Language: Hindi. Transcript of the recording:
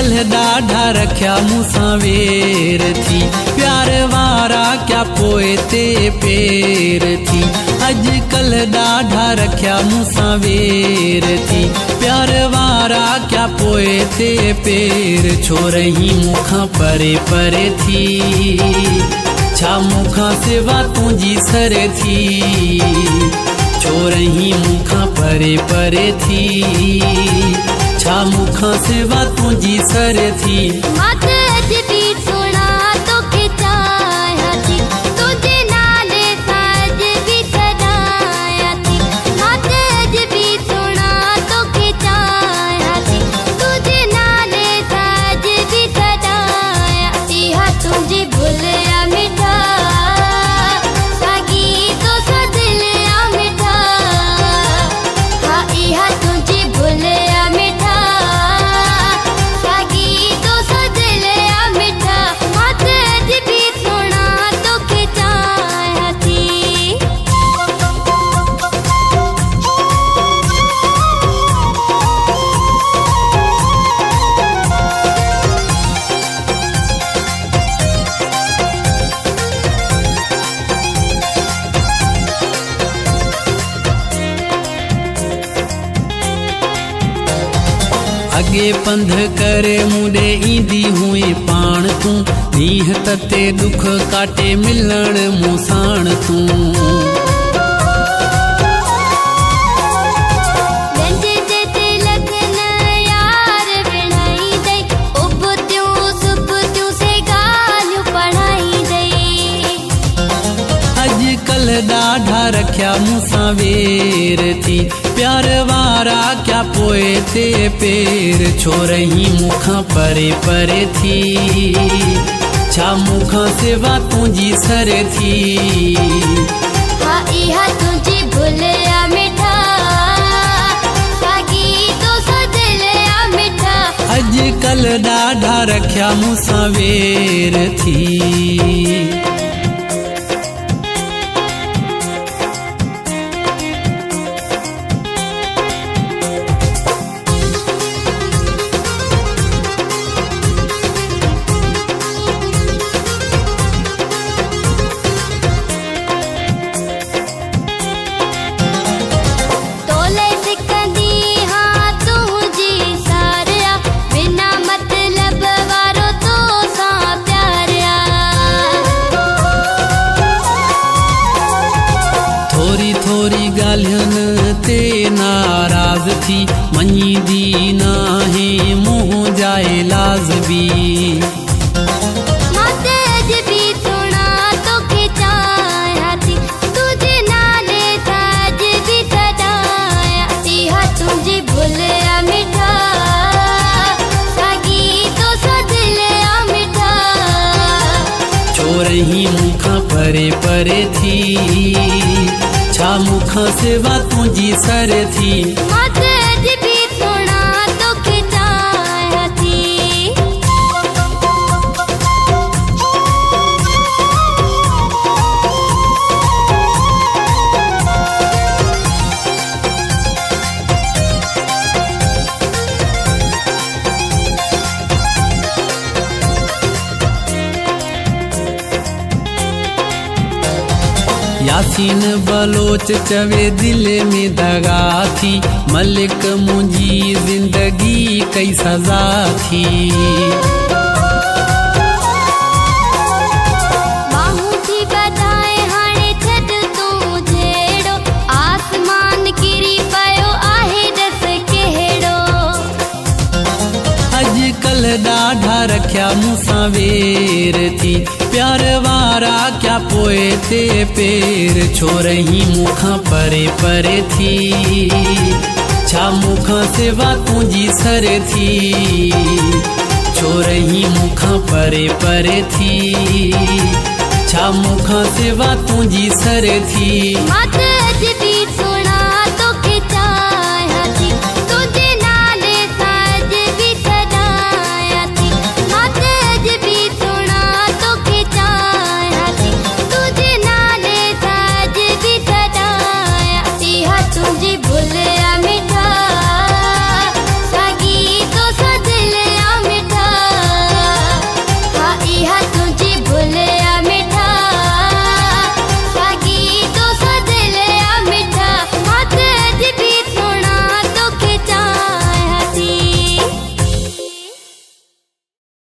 अॼुकल्ह ॾाढा रखिया मूंसां वेर थी, प्यार वारा क्या पोए ते पेर थी। अॼुकल्ह ॾाढा रखिया मूंसां वेर थी, प्यार वारा क्या पोए ते पेर। छो रही मूंखां परे परे थी, छा मूंखां सिवा तुंहिंजी सर थी। छो रही मूंखां परे परे थी, छा मूंखां सिवा तुंहिंजी सर थी। अगे पंध करे मुडे ईंदी हुई पाण तूं, नीह तते दुख काटे मिलण मूसाण तूं। अॼुकल्ह ॾाढा रखिया मूंसां वेर थी, प्यार वारा क्या पोए ते पेर। छो रही मूंखां परे परे थी, छा मूंखां सिवा तुंहिंजी सर थी। अॼुकल्ह ॾाढा रखिया मूंसां वेर थी। थोरी थोरी ॻाल्हियुनि ते नाराज़ थी, मञीदी नाहे मुंहुं जा इलाज बि। छो रही मूंखां परे परे थी, छा मूंखां सिवा तुंहिंजी सर थी। यासीन बलोच चवे दिल में दगा थी, मलिक मुंहिंजी जिंदगी कई सज़ा थी। अॼुकल्ह ॾाढा रखिया मूंसां वेर थी, प्यार वारा क्या पोए ते पेर। छो रही मूंखां परे परे थी, छा मूंखां सिवा तुंहिंजी सर थी। छो रही मूंखां परे परे थी, छा मूंखां सिवा तुंहिंजी सर थी।